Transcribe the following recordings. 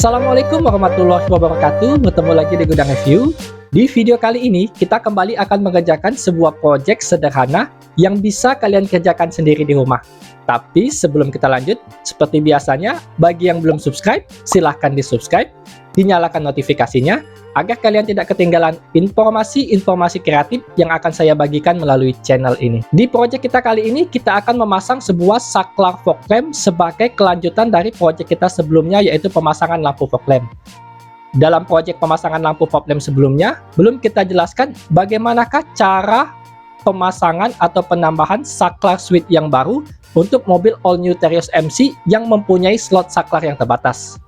Assalamualaikum warahmatullahi wabarakatuh. Bertemu lagi di Gudang Review. Di video kali ini kita kembali akan mengerjakan sebuah proyek sederhana yang bisa kalian kerjakan sendiri di rumah. Tapi sebelum kita lanjut, seperti biasanya, bagi yang belum subscribe, silahkan di-subscribe, dinyalakan notifikasinya, agar kalian tidak ketinggalan informasi-informasi kreatif yang akan saya bagikan melalui channel ini. Di proyek kita kali ini, kita akan memasang sebuah saklar fog lamp sebagai kelanjutan dari proyek kita sebelumnya, yaitu pemasangan lampu fog lamp. Dalam proyek pemasangan lampu fog lamp sebelumnya, belum kita jelaskan bagaimanakah cara pemasangan atau penambahan saklar switch yang baru untuk mobil All New Terios MC yang mempunyai slot saklar yang terbatas.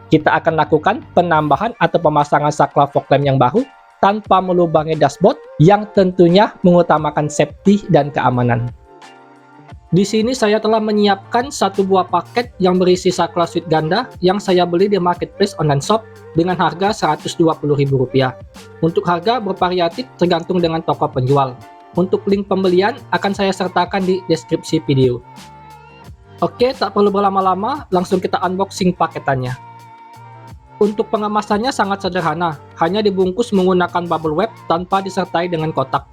Kita akan lakukan penambahan atau pemasangan saklar fog lamp yang baru tanpa melubangi dashboard yang tentunya mengutamakan safety dan keamanan. Di sini saya telah menyiapkan satu buah paket yang berisi saklar switch ganda yang saya beli di marketplace online shop dengan harga Rp120.000. Untuk harga bervariatif tergantung dengan toko penjual. Untuk link pembelian akan saya sertakan di deskripsi video. Oke, tak perlu berlama-lama, langsung kita unboxing paketannya. Untuk pengemasannya sangat sederhana, hanya dibungkus menggunakan bubble wrap tanpa disertai dengan kotak.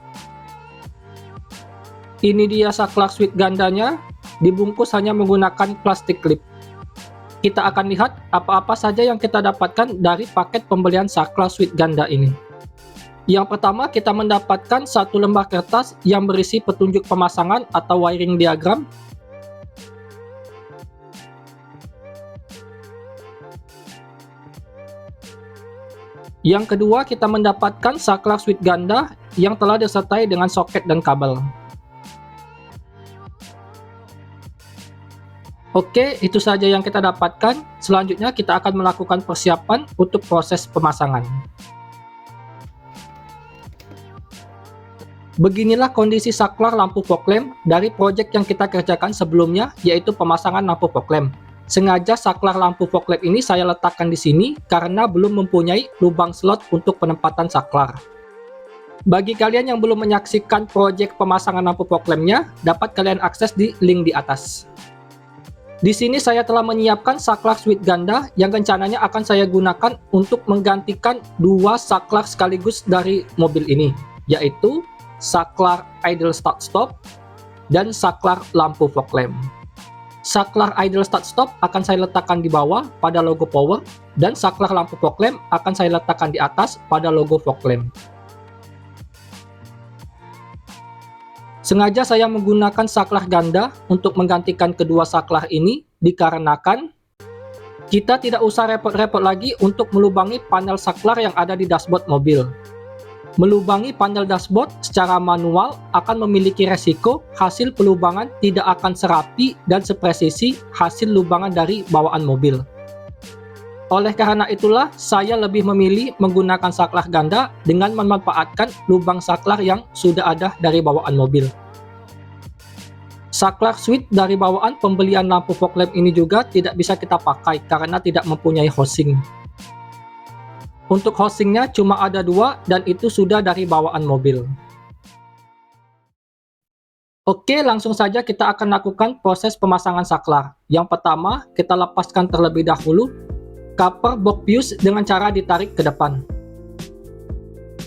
Ini dia saklar switch gandanya, dibungkus hanya menggunakan plastik clip. Kita akan lihat apa-apa saja yang kita dapatkan dari paket pembelian saklar switch ganda ini. Yang pertama, kita mendapatkan satu lembar kertas yang berisi petunjuk pemasangan atau wiring diagram. Yang kedua, kita mendapatkan saklar switch ganda yang telah disertai dengan soket dan kabel. Oke, itu saja yang kita dapatkan. Selanjutnya kita akan melakukan persiapan untuk proses pemasangan. Beginilah kondisi saklar lampu fog lamp dari proyek yang kita kerjakan sebelumnya, yaitu pemasangan lampu fog lamp. Sengaja saklar lampu fog lamp ini saya letakkan di sini karena belum mempunyai lubang slot untuk penempatan saklar. Bagi kalian yang belum menyaksikan proyek pemasangan lampu fog lamp-nya, dapat kalian akses di link di atas. Di sini saya telah menyiapkan saklar switch ganda yang rencananya akan saya gunakan untuk menggantikan dua saklar sekaligus dari mobil ini, yaitu saklar idle start stop dan saklar lampu fog lamp. Saklar idle start stop akan saya letakkan di bawah pada logo power, dan saklar lampu fog lamp akan saya letakkan di atas pada logo fog lamp. Sengaja saya menggunakan saklar ganda untuk menggantikan kedua saklar ini dikarenakan kita tidak usah repot-repot lagi untuk melubangi panel saklar yang ada di dashboard mobil. Melubangi panel dashboard secara manual akan memiliki resiko hasil pelubangan tidak akan serapi dan sepresisi hasil lubangan dari bawaan mobil. Oleh karena itulah, saya lebih memilih menggunakan saklar ganda dengan memanfaatkan lubang saklar yang sudah ada dari bawaan mobil. Saklar switch dari bawaan pembelian lampu fog lamp ini juga tidak bisa kita pakai karena tidak mempunyai housing. Untuk housingnya cuma ada dua dan itu sudah dari bawaan mobil. Oke, langsung saja kita akan lakukan proses pemasangan saklar. Yang pertama, kita lepaskan terlebih dahulu cover box fuse dengan cara ditarik ke depan.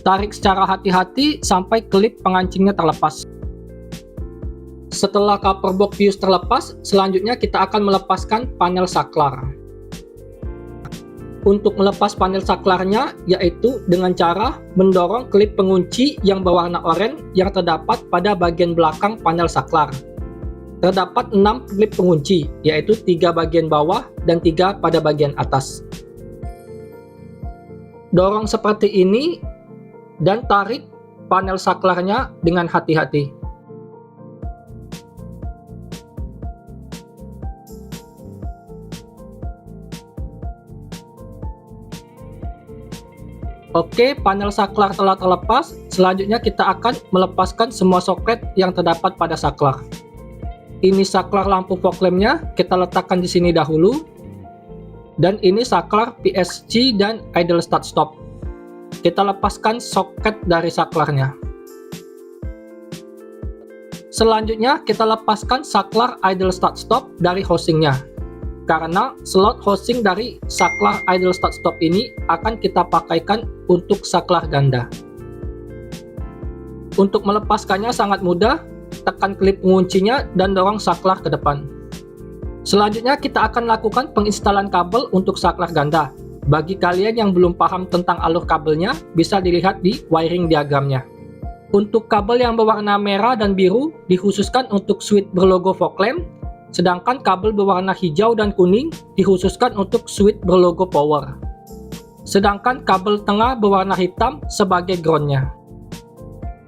Tarik secara hati-hati sampai klip pengancingnya terlepas. Setelah cover box fuse terlepas, selanjutnya kita akan melepaskan panel saklar. Untuk melepas panel saklarnya, yaitu dengan cara mendorong klip pengunci yang berwarna oranye yang terdapat pada bagian belakang panel saklar. Terdapat 6 klip pengunci, yaitu 3 bagian bawah dan 3 pada bagian atas. Dorong seperti ini dan tarik panel saklarnya dengan hati-hati. Oke, panel saklar telah terlepas. Selanjutnya kita akan melepaskan semua soket yang terdapat pada saklar. Ini saklar lampu fog lamp-nya kita letakkan di sini dahulu. Dan ini saklar PSG dan idle start stop. Kita lepaskan soket dari saklarnya. Selanjutnya kita lepaskan saklar idle start stop dari housingnya. karena slot housing dari saklar idle start stop ini akan kita pakaikan untuk saklar ganda. Untuk melepaskannya sangat mudah, tekan klip penguncinya dan dorong saklar ke depan. Selanjutnya kita akan lakukan penginstalan kabel untuk saklar ganda. Bagi kalian yang belum paham tentang alur kabelnya, bisa dilihat di wiring diagramnya. Untuk kabel yang berwarna merah dan biru dikhususkan untuk switch berlogo fog lamp, sedangkan kabel berwarna hijau dan kuning dikhususkan untuk switch berlogo power. Sedangkan kabel tengah berwarna hitam sebagai groundnya.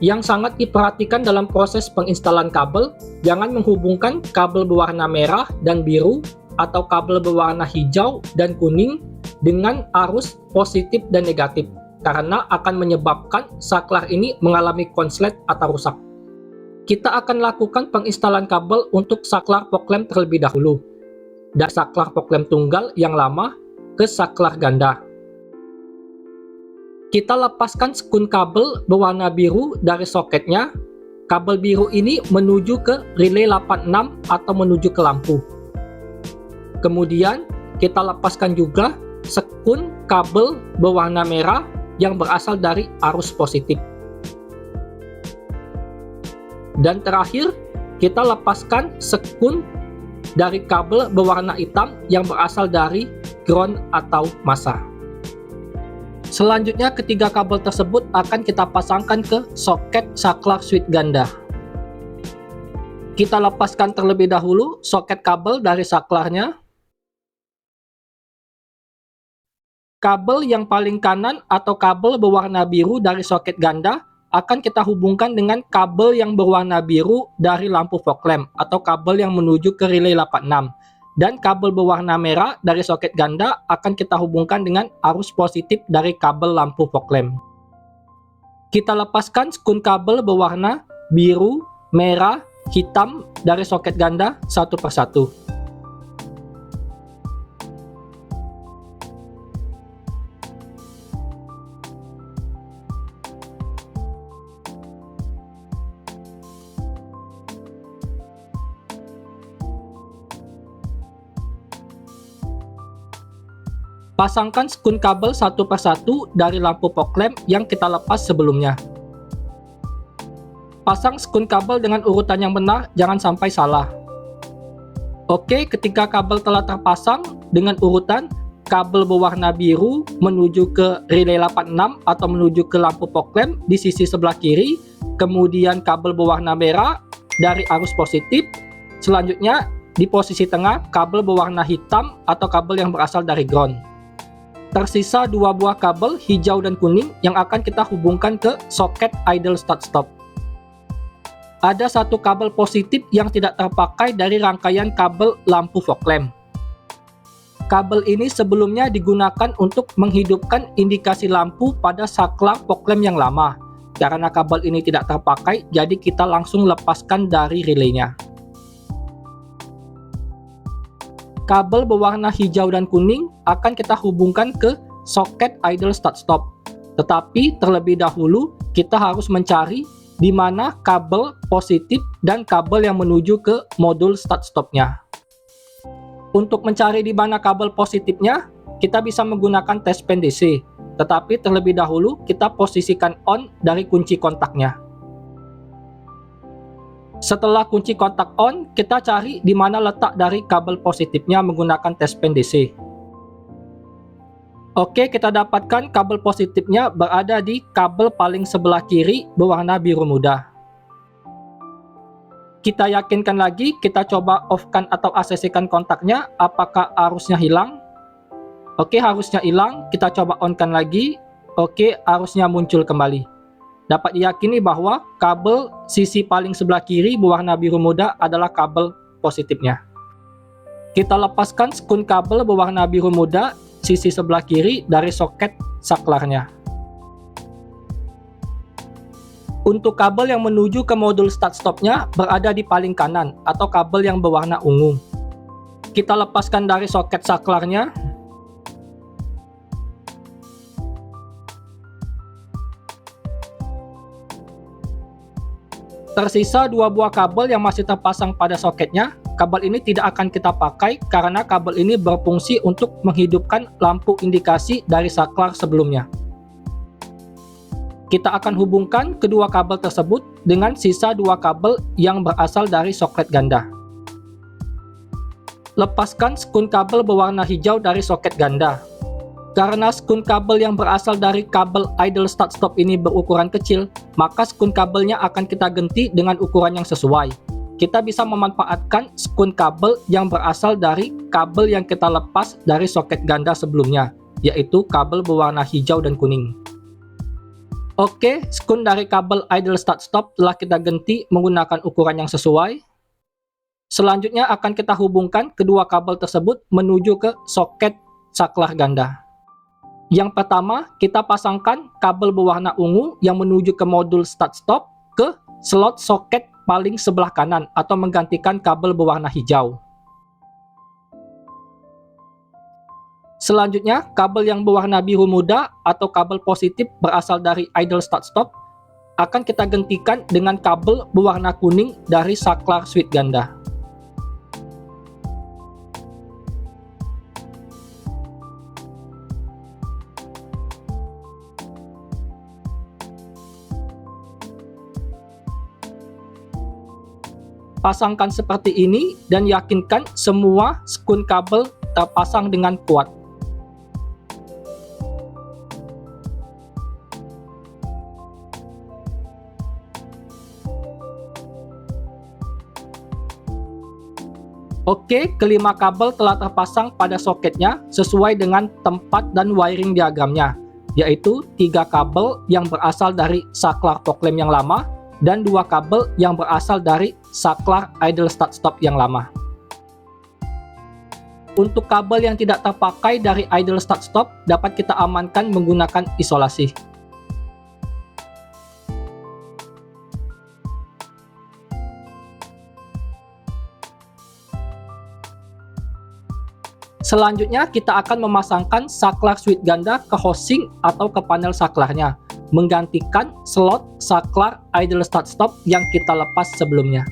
Yang sangat diperhatikan dalam proses penginstalan kabel, jangan menghubungkan kabel berwarna merah dan biru atau kabel berwarna hijau dan kuning dengan arus positif dan negatif, karena akan menyebabkan saklar ini mengalami konslet atau rusak. Kita akan lakukan penginstalan kabel untuk saklar fog lamp terlebih dahulu, dari saklar fog lamp tunggal yang lama ke saklar ganda. Kita lepaskan sekun kabel berwarna biru dari soketnya. Kabel biru ini menuju ke relay 86 atau menuju ke lampu. Kemudian kita lepaskan juga sekun kabel berwarna merah yang berasal dari arus positif. Dan terakhir, kita lepaskan sekun dari kabel berwarna hitam yang berasal dari ground atau massa. Selanjutnya, ketiga kabel tersebut akan kita pasangkan ke soket saklar switch ganda. Kita lepaskan terlebih dahulu soket kabel dari saklarnya. Kabel yang paling kanan atau kabel berwarna biru dari soket ganda akan kita hubungkan dengan kabel yang berwarna biru dari lampu fog lamp atau kabel yang menuju ke relay 86. Dan kabel berwarna merah dari soket ganda akan kita hubungkan dengan arus positif dari kabel lampu fog lamp. Kita lepaskan sekun kabel berwarna biru, merah, hitam dari soket ganda satu persatu. Pasangkan sekun kabel satu persatu dari lampu fog lamp yang kita lepas sebelumnya. Pasang sekun kabel dengan urutan yang benar, jangan sampai salah. Oke, ketika kabel telah terpasang dengan urutan, kabel berwarna biru menuju ke relay 86 atau menuju ke lampu fog lamp di sisi sebelah kiri, kemudian kabel berwarna merah dari arus positif, selanjutnya di posisi tengah kabel berwarna hitam atau kabel yang berasal dari ground. Tersisa dua buah kabel hijau dan kuning yang akan kita hubungkan ke soket idle start stop. Ada satu kabel positif yang tidak terpakai dari rangkaian kabel lampu fog lamp. Kabel ini sebelumnya digunakan untuk menghidupkan indikasi lampu pada saklar fog lamp yang lama. Karena kabel ini tidak terpakai, jadi kita langsung lepaskan dari relaynya. Kabel berwarna hijau dan kuning akan kita hubungkan ke soket idle start stop. Tetapi terlebih dahulu kita harus mencari di mana kabel positif dan kabel yang menuju ke modul start stopnya. Untuk mencari di mana kabel positifnya, kita bisa menggunakan touchpen DC. Tetapi terlebih dahulu kita posisikan on dari kunci kontaknya. Setelah kunci kontak on, kita cari di mana letak dari kabel positifnya menggunakan touchpen DC. Oke, kita dapatkan kabel positifnya berada di kabel paling sebelah kiri berwarna biru muda. Kita yakinkan lagi, kita coba off-kan atau ACC-kan kontaknya, apakah arusnya hilang. Oke, arusnya hilang, kita coba on-kan lagi. Oke, arusnya muncul kembali. Dapat diyakini bahwa kabel sisi paling sebelah kiri berwarna biru muda adalah kabel positifnya. Kita lepaskan sekun kabel berwarna biru muda sisi sebelah kiri dari soket saklarnya. Untuk kabel yang menuju ke modul start stopnya berada di paling kanan atau kabel yang berwarna ungu. Kita lepaskan dari soket saklarnya. Tersisa dua buah kabel yang masih terpasang pada soketnya. kabel ini tidak akan kita pakai karena kabel ini berfungsi untuk menghidupkan lampu indikasi dari saklar sebelumnya. Kita akan hubungkan kedua kabel tersebut dengan sisa dua kabel yang berasal dari soket ganda. Lepaskan sekun kabel berwarna hijau dari soket ganda. Karena sekun kabel yang berasal dari kabel idle start stop ini berukuran kecil, maka sekun kabelnya akan kita ganti dengan ukuran yang sesuai. Kita bisa memanfaatkan sekun kabel yang berasal dari kabel yang kita lepas dari soket ganda sebelumnya, yaitu kabel berwarna hijau dan kuning. Oke, sekun dari kabel idle start stop telah kita ganti menggunakan ukuran yang sesuai. Selanjutnya akan kita hubungkan kedua kabel tersebut menuju ke soket saklar ganda. Yang pertama, kita pasangkan kabel berwarna ungu yang menuju ke modul start stop ke slot soket paling sebelah kanan atau menggantikan kabel berwarna hijau. Selanjutnya, kabel yang berwarna biru muda atau kabel positif berasal dari idle start stop akan kita gantikan dengan kabel berwarna kuning dari saklar switch ganda. Pasangkan seperti ini dan yakinkan semua sekun kabel terpasang dengan kuat. Oke, kelima kabel telah terpasang pada soketnya sesuai dengan tempat dan wiring diagramnya, yaitu 3 kabel yang berasal dari saklar fog lamp yang lama dan 2 kabel yang berasal dari saklar idle start stop yang lama. Untuk kabel yang tidak terpakai dari idle start stop dapat kita amankan menggunakan isolasi. Selanjutnya kita akan memasangkan saklar switch ganda ke housing atau ke panel saklarnya, menggantikan slot saklar idle start stop yang kita lepas sebelumnya.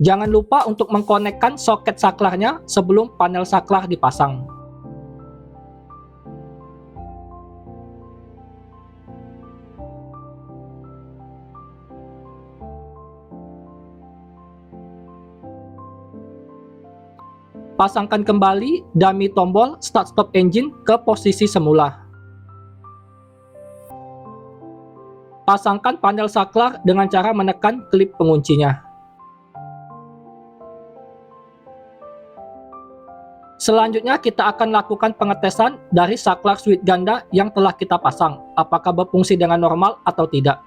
Jangan lupa untuk mengkonekkan soket saklarnya sebelum panel saklar dipasang. Pasangkan kembali dummy tombol start stop engine ke posisi semula. Pasangkan panel saklar dengan cara menekan klip penguncinya. Selanjutnya kita akan lakukan pengetesan dari saklar switch ganda yang telah kita pasang, apakah berfungsi dengan normal atau tidak.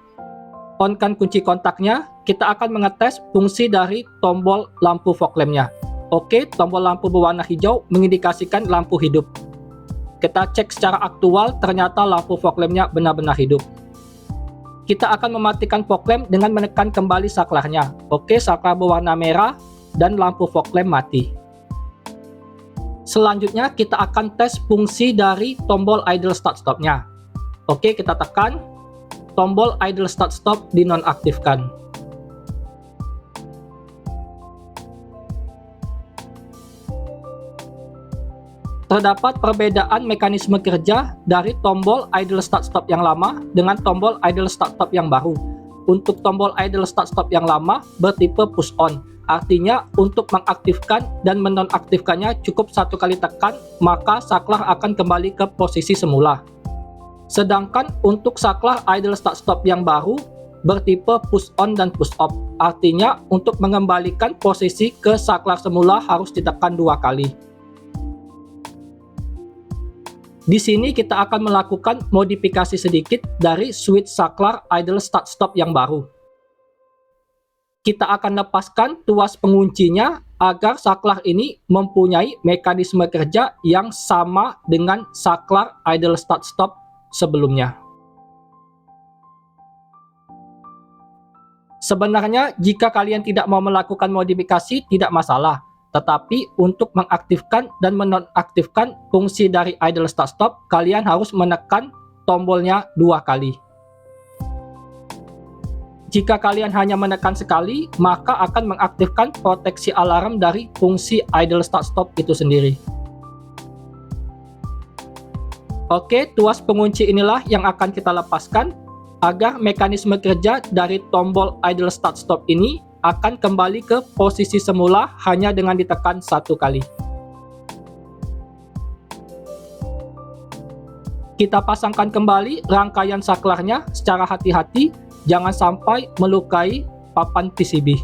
On-kan kunci kontaknya, kita akan mengetes fungsi dari tombol lampu fog lamp-nya. Oke, tombol lampu berwarna hijau mengindikasikan lampu hidup. Kita cek secara aktual, ternyata lampu fog lamp-nya benar-benar hidup. Kita akan mematikan fog lamp dengan menekan kembali saklarnya. Oke, saklar berwarna merah dan lampu fog lamp mati. Selanjutnya kita akan tes fungsi dari tombol idle start stop-nya. Oke, kita tekan, tombol idle start stop dinonaktifkan. Terdapat perbedaan mekanisme kerja dari tombol idle start stop yang lama dengan tombol idle start stop yang baru. Untuk tombol idle start stop yang lama bertipe push on, artinya untuk mengaktifkan dan menonaktifkannya cukup 1 kali tekan, maka saklar akan kembali ke posisi semula. Sedangkan untuk saklar idle start stop yang baru bertipe push on dan push off, artinya untuk mengembalikan posisi ke saklar semula harus ditekan 2 kali. Di sini kita akan melakukan modifikasi sedikit dari switch saklar idle start stop yang baru. Kita akan lepaskan tuas penguncinya agar saklar ini mempunyai mekanisme kerja yang sama dengan saklar idle start stop sebelumnya. Sebenarnya jika kalian tidak mau melakukan modifikasi tidak masalah. Tetapi untuk mengaktifkan dan menonaktifkan fungsi dari idle start stop, kalian harus menekan tombolnya 2 kali. Jika kalian hanya menekan sekali, maka akan mengaktifkan proteksi alarm dari fungsi idle start stop itu sendiri. Oke, tuas pengunci inilah yang akan kita lepaskan agar mekanisme kerja dari tombol idle start stop ini akan kembali ke posisi semula hanya dengan ditekan 1 kali. Kita pasangkan kembali rangkaian saklarnya secara hati-hati, jangan sampai melukai papan PCB.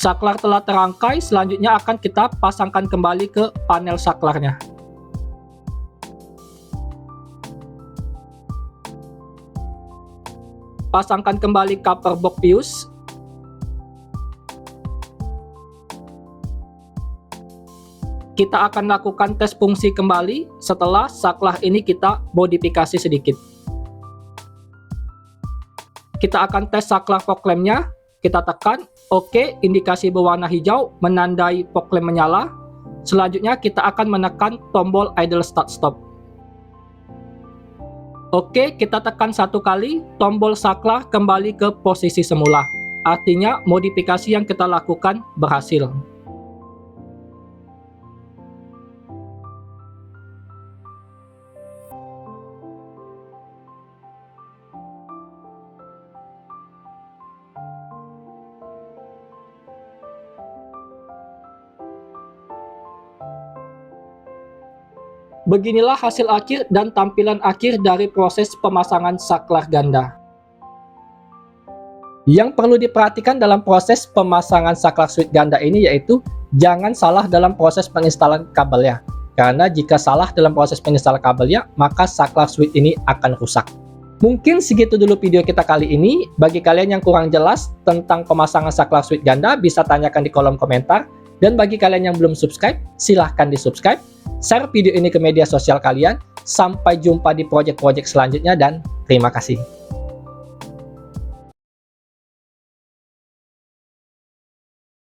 Saklar telah terangkai, selanjutnya akan kita pasangkan kembali ke panel saklarnya. Pasangkan kembali cover box fuse. Kita akan lakukan tes fungsi kembali setelah saklar ini kita modifikasi sedikit. Kita akan tes saklar fog lamp-nya. Kita tekan, oke, indikasi berwarna hijau menandai fog lamp menyala. Selanjutnya kita akan menekan tombol idle start stop. Oke, kita tekan 1 kali, tombol saklar kembali ke posisi semula. Artinya modifikasi yang kita lakukan berhasil. Beginilah hasil akhir dan tampilan akhir dari proses pemasangan saklar ganda. Yang perlu diperhatikan dalam proses pemasangan saklar switch ganda ini yaitu jangan salah dalam proses penginstalan kabelnya. Karena jika salah dalam proses penginstalan kabelnya, maka saklar switch ini akan rusak. Mungkin segitu dulu video kita kali ini. Bagi kalian yang kurang jelas tentang pemasangan saklar switch ganda, bisa tanyakan di kolom komentar. Dan bagi kalian yang belum subscribe, silahkan di subscribe. Share video ini ke media sosial kalian. Sampai jumpa di project-project selanjutnya dan terima kasih.